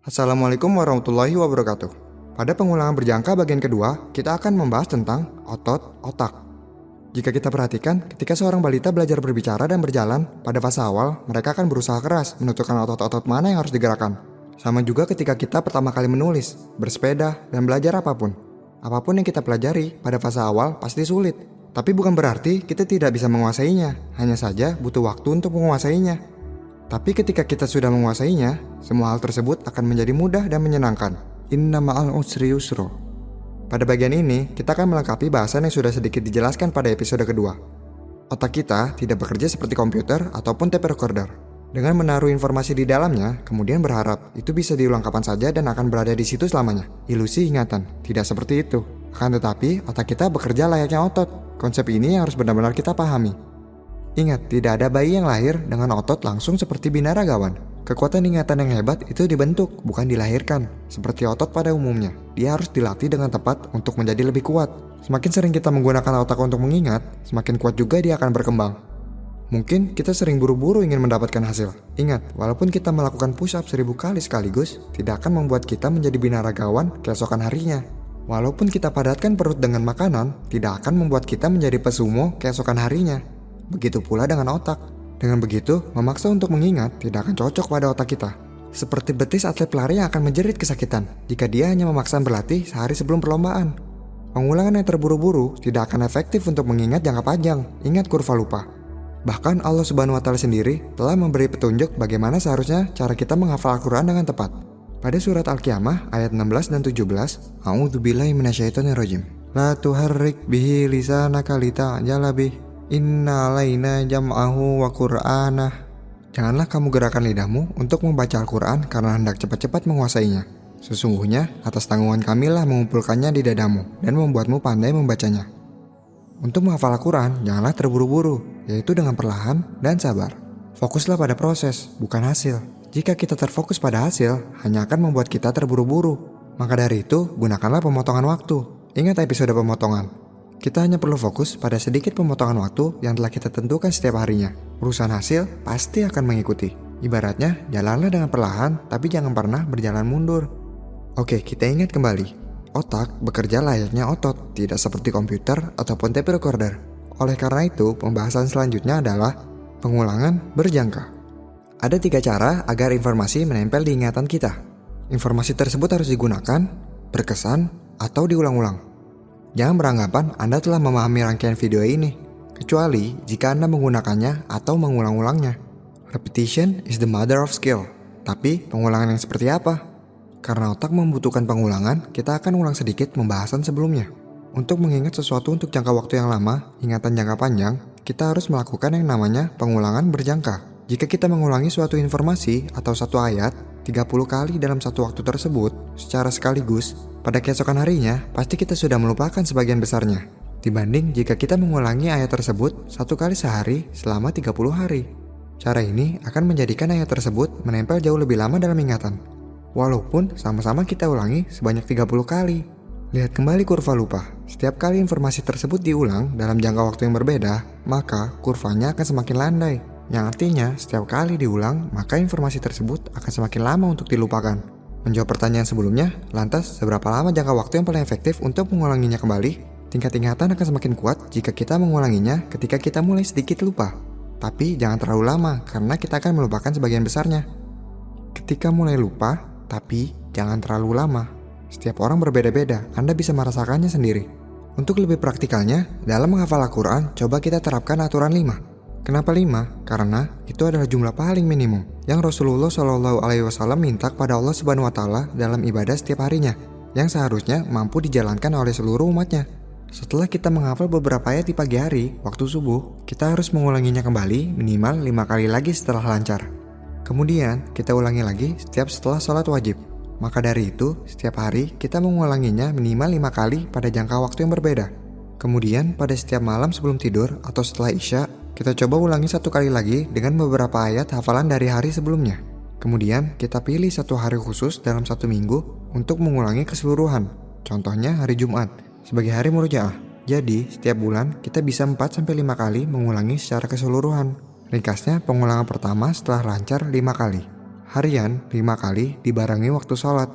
Assalamualaikum warahmatullahi wabarakatuh. Pada pengulangan berjangka bagian kedua, kita akan membahas tentang otot otak. Jika kita perhatikan, ketika seorang balita belajar berbicara dan berjalan, pada fase awal, mereka akan berusaha keras menentukan otot-otot mana yang harus digerakkan. Sama juga ketika kita pertama kali menulis, bersepeda, dan belajar apapun. Apapun yang kita pelajari, pada fase awal pasti sulit. Tapi bukan berarti kita tidak bisa menguasainya, hanya saja butuh waktu untuk menguasainya. Tapi ketika kita sudah menguasainya, semua hal tersebut akan menjadi mudah dan menyenangkan. Inna ma'al usri yusro. Pada bagian ini, kita akan melengkapi bahasan yang sudah sedikit dijelaskan pada episode kedua. Otak kita tidak bekerja seperti komputer ataupun tape recorder. Dengan menaruh informasi di dalamnya, kemudian berharap itu bisa diulang kapan saja dan akan berada di situ selamanya. Ilusi ingatan, tidak seperti itu. Akan tetapi, otak kita bekerja layaknya otot. Konsep ini harus benar-benar kita pahami. Ingat, tidak ada bayi yang lahir dengan otot langsung seperti binaragawan. Kekuatan ingatan yang hebat itu dibentuk, bukan dilahirkan. Seperti otot pada umumnya, dia harus dilatih dengan tepat untuk menjadi lebih kuat. Semakin sering kita menggunakan otak untuk mengingat, semakin kuat juga dia akan berkembang. Mungkin kita sering buru-buru ingin mendapatkan hasil. Ingat, walaupun kita melakukan push-up 1000 kali sekaligus, tidak akan membuat kita menjadi binaragawan keesokan harinya. Walaupun kita padatkan perut dengan makanan, tidak akan membuat kita menjadi pesumo keesokan harinya. Begitu pula dengan otak. Dengan begitu, memaksa untuk mengingat tidak akan cocok pada otak kita. Seperti betis atlet pelari yang akan menjerit kesakitan jika dia hanya memaksa berlatih sehari sebelum perlombaan. Pengulangan yang terburu-buru tidak akan efektif untuk mengingat jangka panjang. Ingat kurva lupa. Bahkan Allah Subhanahu wa Ta'ala sendiri telah memberi petunjuk bagaimana seharusnya cara kita menghafal Al-Quran dengan tepat. Pada surat Al-Qiyamah ayat 16 dan 17, A'udzubillahi minasyaitonirrajim. La tuharrik bihi lisanaka lita'jala bih. Inna alaina jam'ahu wa qur'anah. Janganlah kamu gerakan lidahmu untuk membaca Al-Quran karena hendak cepat-cepat menguasainya. Sesungguhnya atas tanggungan kamilah mengumpulkannya di dadamu dan membuatmu pandai membacanya. Untuk menghafal Al-Quran, janganlah terburu-buru, yaitu dengan perlahan dan sabar. Fokuslah pada proses, bukan hasil. Jika kita terfokus pada hasil, hanya akan membuat kita terburu-buru. Maka dari itu, gunakanlah pemotongan waktu. Ingat episode pemotongan. Kita hanya perlu fokus pada sedikit pemotongan waktu yang telah kita tentukan setiap harinya. Urusan hasil pasti akan mengikuti. Ibaratnya, jalanlah dengan perlahan, tapi jangan pernah berjalan mundur. Oke, kita ingat kembali. Otak bekerja layaknya otot, tidak seperti komputer ataupun tape recorder. Oleh karena itu, pembahasan selanjutnya adalah pengulangan berjangka. Ada 3 cara agar informasi menempel di ingatan kita. Informasi tersebut harus digunakan, berkesan, atau diulang-ulang. Jangan beranggapan Anda telah memahami rangkaian video ini, kecuali jika Anda menggunakannya atau mengulang-ulangnya. Repetition is the mother of skill. Tapi, pengulangan yang seperti apa? Karena otak membutuhkan pengulangan, kita akan ulang sedikit pembahasan sebelumnya. Untuk mengingat sesuatu untuk jangka waktu yang lama, ingatan jangka panjang, kita harus melakukan yang namanya pengulangan berjangka. Jika kita mengulangi suatu informasi atau satu ayat 30 kali dalam satu waktu tersebut secara sekaligus, pada keesokan harinya pasti kita sudah melupakan sebagian besarnya. Dibanding jika kita mengulangi ayat tersebut 1 kali sehari selama 30 hari. Cara ini akan menjadikan ayat tersebut menempel jauh lebih lama dalam ingatan. Walaupun sama-sama kita ulangi sebanyak 30 kali. Lihat kembali kurva lupa. Setiap kali informasi tersebut diulang dalam jangka waktu yang berbeda, maka kurvanya akan semakin landai. Yang artinya, setiap kali diulang, maka informasi tersebut akan semakin lama untuk dilupakan. Menjawab pertanyaan sebelumnya, lantas seberapa lama jangka waktu yang paling efektif untuk mengulanginya kembali? Tingkat ingatan akan semakin kuat jika kita mengulanginya ketika kita mulai sedikit lupa. Tapi jangan terlalu lama, karena kita akan melupakan sebagian besarnya. Ketika mulai lupa, tapi jangan terlalu lama. Setiap orang berbeda-beda, Anda bisa merasakannya sendiri. Untuk lebih praktikalnya, dalam menghafal Al-Quran, coba kita terapkan aturan 5. Kenapa 5? Karena itu adalah jumlah paling minimum yang Rasulullah SAW minta kepada Allah Subhanahu wa Ta'ala dalam ibadah setiap harinya, yang seharusnya mampu dijalankan oleh seluruh umatnya. Setelah kita menghafal beberapa ayat di pagi hari, waktu subuh, kita harus mengulanginya kembali minimal 5 kali lagi setelah lancar. Kemudian, kita ulangi lagi setiap setelah sholat wajib. Maka dari itu, setiap hari kita mengulanginya minimal 5 kali pada jangka waktu yang berbeda. Kemudian, pada setiap malam sebelum tidur atau setelah Isya, kita coba ulangi 1 kali lagi dengan beberapa ayat hafalan dari hari sebelumnya. Kemudian, kita pilih 1 hari khusus dalam 1 minggu untuk mengulangi keseluruhan. Contohnya hari Jumat, sebagai hari murojaah. Jadi, setiap bulan kita bisa 4-5 kali mengulangi secara keseluruhan. Ringkasnya, pengulangan pertama setelah lancar 5 kali. harian 5 kali dibarengi waktu sholat.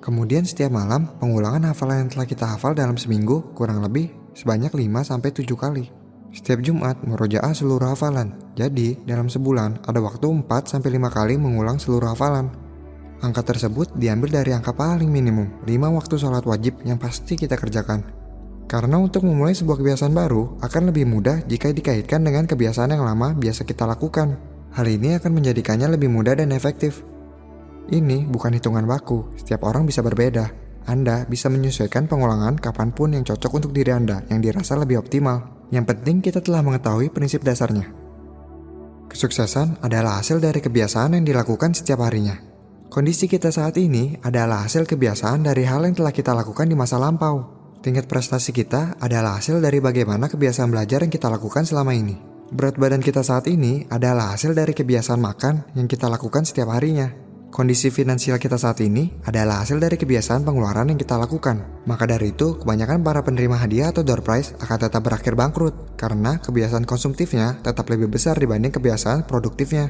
Kemudian setiap malam pengulangan hafalan yang telah kita hafal dalam seminggu kurang lebih sebanyak 5-7 kali. Setiap Jumat murojaah seluruh hafalan. Jadi dalam sebulan ada waktu 4-5 kali mengulang seluruh hafalan. Angka tersebut diambil dari angka paling minimum 5 waktu sholat wajib yang pasti kita kerjakan. Karena untuk memulai sebuah kebiasaan baru akan lebih mudah jika dikaitkan dengan kebiasaan yang lama biasa kita lakukan. Hal ini akan menjadikannya lebih mudah dan efektif. Ini bukan hitungan baku, setiap orang bisa berbeda. Anda bisa menyesuaikan pengulangan kapanpun yang cocok untuk diri Anda yang dirasa lebih optimal. Yang penting kita telah mengetahui prinsip dasarnya. Kesuksesan adalah hasil dari kebiasaan yang dilakukan setiap harinya. Kondisi kita saat ini adalah hasil kebiasaan dari hal yang telah kita lakukan di masa lampau. Tingkat prestasi kita adalah hasil dari bagaimana kebiasaan belajar yang kita lakukan selama ini. Berat badan kita saat ini adalah hasil dari kebiasaan makan yang kita lakukan setiap harinya. Kondisi finansial kita saat ini adalah hasil dari kebiasaan pengeluaran yang kita lakukan. Maka dari itu, kebanyakan para penerima hadiah atau door prize akan tetap berakhir bangkrut karena kebiasaan konsumtifnya tetap lebih besar dibanding kebiasaan produktifnya.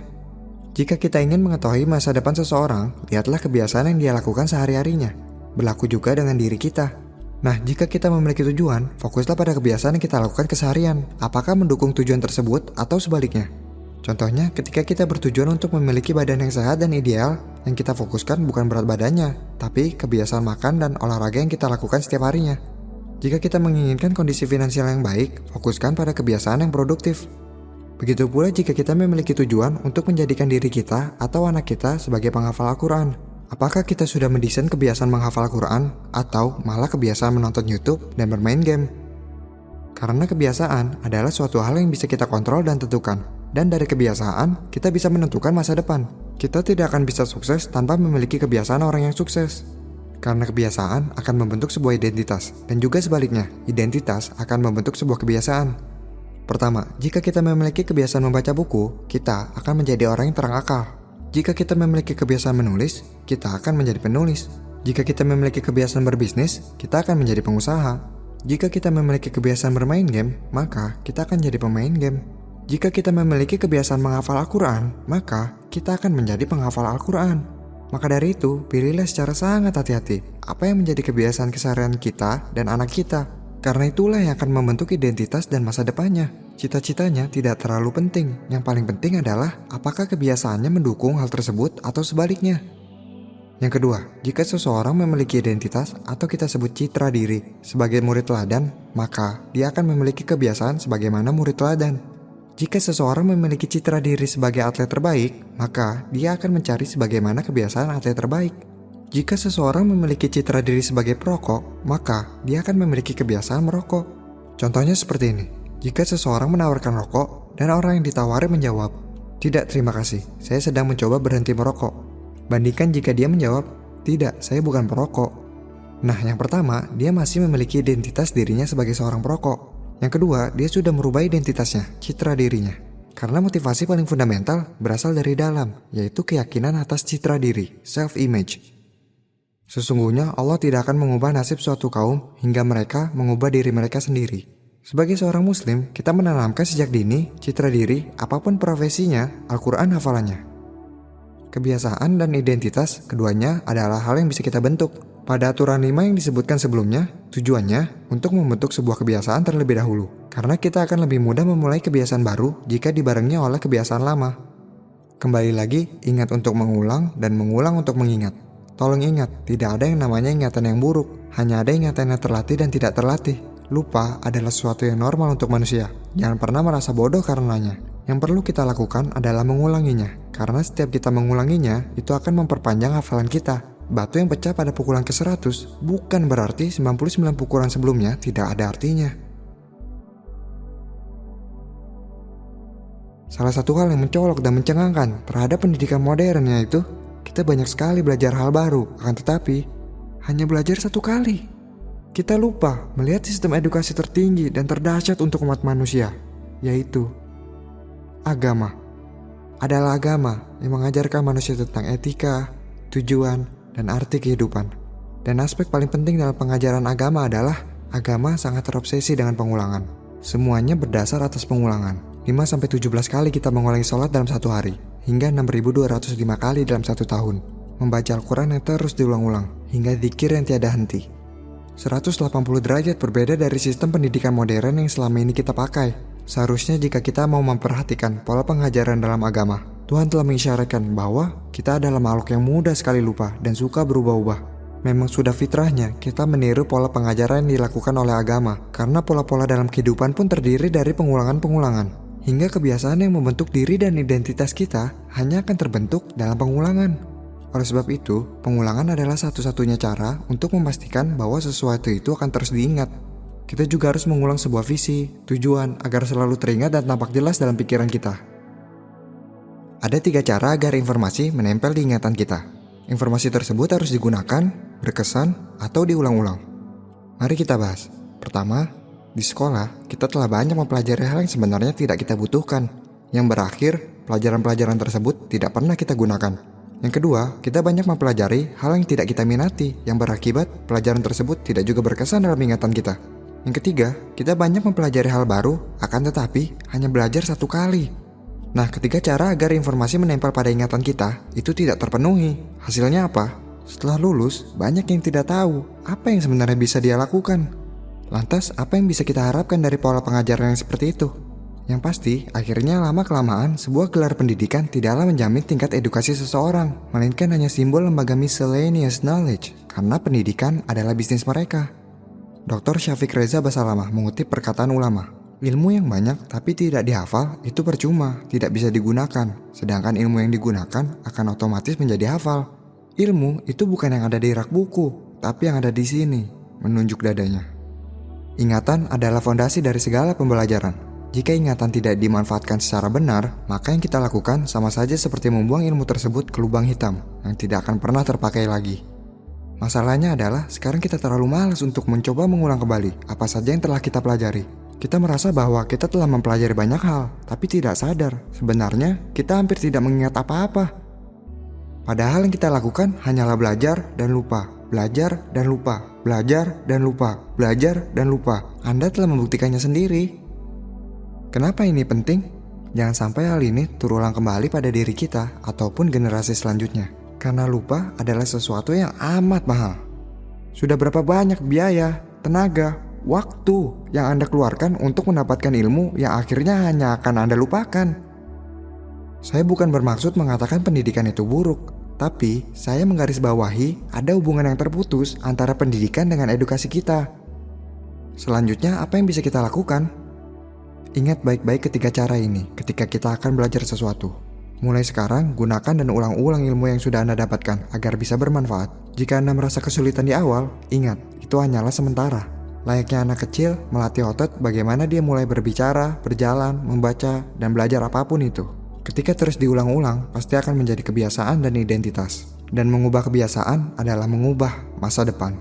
Jika kita ingin mengetahui masa depan seseorang, lihatlah kebiasaan yang dia lakukan sehari-harinya. Berlaku juga dengan diri kita. Nah, jika kita memiliki tujuan, fokuslah pada kebiasaan yang kita lakukan keseharian. Apakah mendukung tujuan tersebut atau sebaliknya? Contohnya, ketika kita bertujuan untuk memiliki badan yang sehat dan ideal, yang kita fokuskan bukan berat badannya, tapi kebiasaan makan dan olahraga yang kita lakukan setiap harinya. Jika kita menginginkan kondisi finansial yang baik, fokuskan pada kebiasaan yang produktif. Begitu pula jika kita memiliki tujuan untuk menjadikan diri kita atau anak kita sebagai penghafal Al-Quran. Apakah kita sudah mendesain kebiasaan menghafal Al-Quran atau malah kebiasaan menonton YouTube dan bermain game? Karena kebiasaan adalah suatu hal yang bisa kita kontrol dan tentukan. Dan dari kebiasaan, kita bisa menentukan masa depan. Kita tidak akan bisa sukses tanpa memiliki kebiasaan orang yang sukses. Karena kebiasaan akan membentuk sebuah identitas. Dan juga sebaliknya, identitas akan membentuk sebuah kebiasaan. Pertama, jika kita memiliki kebiasaan membaca buku, kita akan menjadi orang yang terang akal. Jika kita memiliki kebiasaan menulis, kita akan menjadi penulis. Jika kita memiliki kebiasaan berbisnis, kita akan menjadi pengusaha. Jika kita memiliki kebiasaan bermain game, maka kita akan jadi pemain game. Jika kita memiliki kebiasaan menghafal Al-Quran, maka kita akan menjadi penghafal Al-Quran. Maka dari itu, pilihlah secara sangat hati-hati apa yang menjadi kebiasaan keseharian kita dan anak kita. Karena itulah yang akan membentuk identitas dan masa depannya. Cita-citanya tidak terlalu penting. Yang paling penting adalah apakah kebiasaannya mendukung hal tersebut atau sebaliknya. Yang kedua, jika seseorang memiliki identitas atau kita sebut citra diri sebagai murid teladan, maka dia akan memiliki kebiasaan sebagaimana murid teladan. Jika seseorang memiliki citra diri sebagai atlet terbaik, maka dia akan mencari sebagaimana kebiasaan atlet terbaik. Jika seseorang memiliki citra diri sebagai perokok, maka dia akan memiliki kebiasaan merokok. Contohnya seperti ini. Jika seseorang menawarkan rokok dan orang yang ditawari menjawab, "Tidak, terima kasih, saya sedang mencoba berhenti merokok." Bandingkan jika dia menjawab, "Tidak, saya bukan perokok." Nah, yang pertama, dia masih memiliki identitas dirinya sebagai seorang perokok. Yang kedua, dia sudah merubah identitasnya, citra dirinya. Karena motivasi paling fundamental berasal dari dalam, yaitu keyakinan atas citra diri, self-image. Sesungguhnya Allah tidak akan mengubah nasib suatu kaum hingga mereka mengubah diri mereka sendiri. Sebagai seorang muslim, kita menanamkan sejak dini citra diri apapun profesinya, Al-Quran hafalannya. Kebiasaan dan identitas keduanya adalah hal yang bisa kita bentuk. Pada aturan 5 yang disebutkan sebelumnya, tujuannya untuk membentuk sebuah kebiasaan terlebih dahulu. Karena kita akan lebih mudah memulai kebiasaan baru jika dibarengi oleh kebiasaan lama. Kembali lagi, ingat untuk mengulang dan mengulang untuk mengingat. Tolong ingat, tidak ada yang namanya ingatan yang buruk. Hanya ada ingatan yang terlatih dan tidak terlatih. Lupa adalah sesuatu yang normal untuk manusia. Jangan pernah merasa bodoh karenanya. Yang perlu kita lakukan adalah mengulanginya. Karena setiap kita mengulanginya, itu akan memperpanjang hafalan kita. Batu yang pecah pada pukulan ke-100 bukan berarti 99 pukulan sebelumnya tidak ada artinya. Salah satu hal yang mencolok dan mencengangkan terhadap pendidikan modern yaitu kita banyak sekali belajar hal baru, akan tetapi hanya belajar satu kali. Kita lupa melihat sistem edukasi tertinggi dan terdahsyat untuk umat manusia, yaitu agama. Adalah agama yang mengajarkan manusia tentang etika, tujuan, dan arti kehidupan. Dan aspek paling penting dalam pengajaran agama adalah agama sangat terobsesi dengan pengulangan. Semuanya berdasar atas pengulangan. 5-17 kali kita mengulangi sholat dalam satu hari, hingga 6.205 kali dalam satu tahun. Membaca Al-Quran yang terus diulang-ulang, hingga zikir yang tiada henti. 180 derajat berbeda dari sistem pendidikan modern yang selama ini kita pakai. Seharusnya jika kita mau memperhatikan pola pengajaran dalam agama, Tuhan telah mengisyaratkan bahwa kita adalah makhluk yang mudah sekali lupa dan suka berubah-ubah. Memang sudah fitrahnya kita meniru pola pengajaran yang dilakukan oleh agama, karena pola-pola dalam kehidupan pun terdiri dari pengulangan-pengulangan. Hingga kebiasaan yang membentuk diri dan identitas kita hanya akan terbentuk dalam pengulangan. Oleh sebab itu, pengulangan adalah satu-satunya cara untuk memastikan bahwa sesuatu itu akan terus diingat. Kita juga harus mengulang sebuah visi, tujuan, agar selalu teringat dan tampak jelas dalam pikiran kita. Ada 3 cara agar informasi menempel di ingatan kita. Informasi tersebut harus digunakan, berkesan, atau diulang-ulang. Mari kita bahas. Pertama, di sekolah, kita telah banyak mempelajari hal yang sebenarnya tidak kita butuhkan, yang berakhir pelajaran-pelajaran tersebut tidak pernah kita gunakan. Yang kedua, kita banyak mempelajari hal yang tidak kita minati, yang berakibat pelajaran tersebut tidak juga berkesan dalam ingatan kita. Yang ketiga, kita banyak mempelajari hal baru, akan tetapi hanya belajar 1 kali. Nah, ketiga cara agar informasi menempel pada ingatan kita itu tidak terpenuhi. Hasilnya apa? Setelah lulus, banyak yang tidak tahu apa yang sebenarnya bisa dia lakukan. Lantas, apa yang bisa kita harapkan dari pola pengajaran yang seperti itu? Yang pasti, akhirnya lama-kelamaan sebuah gelar pendidikan tidaklah menjamin tingkat edukasi seseorang, melainkan hanya simbol lembaga miscellaneous knowledge, karena pendidikan adalah bisnis mereka. Dr. Syafiq Reza Basalamah mengutip perkataan ulama, ilmu yang banyak tapi tidak dihafal itu percuma, tidak bisa digunakan, sedangkan ilmu yang digunakan akan otomatis menjadi hafal. Ilmu itu bukan yang ada di rak buku, tapi yang ada di sini, menunjuk dadanya. Ingatan adalah fondasi dari segala pembelajaran. Jika ingatan tidak dimanfaatkan secara benar, maka yang kita lakukan sama saja seperti membuang ilmu tersebut ke lubang hitam yang tidak akan pernah terpakai lagi. Masalahnya adalah sekarang kita terlalu malas untuk mencoba mengulang kembali apa saja yang telah kita pelajari. Kita merasa bahwa kita telah mempelajari banyak hal, tapi tidak sadar sebenarnya kita hampir tidak mengingat apa-apa. Padahal yang kita lakukan hanyalah belajar dan lupa, belajar dan lupa, belajar dan lupa, belajar dan lupa. Anda telah membuktikannya sendiri. Kenapa ini penting? Jangan sampai hal ini terulang kembali pada diri kita ataupun generasi selanjutnya. Karena lupa adalah sesuatu yang amat mahal. Sudah berapa banyak biaya, tenaga, waktu yang Anda keluarkan untuk mendapatkan ilmu yang akhirnya hanya akan Anda lupakan. Saya bukan bermaksud mengatakan pendidikan itu buruk, tapi saya menggarisbawahi ada hubungan yang terputus antara pendidikan dengan edukasi kita. Selanjutnya, apa yang bisa kita lakukan? Ingat baik-baik ketiga cara ini ketika kita akan belajar sesuatu. Mulai sekarang, gunakan dan ulang-ulang ilmu yang sudah Anda dapatkan agar bisa bermanfaat. Jika Anda merasa kesulitan di awal, ingat, itu hanyalah sementara. Layaknya anak kecil melatih otot bagaimana dia mulai berbicara, berjalan, membaca, dan belajar apapun itu. Ketika terus diulang-ulang, pasti akan menjadi kebiasaan dan identitas. Dan mengubah kebiasaan adalah mengubah masa depan.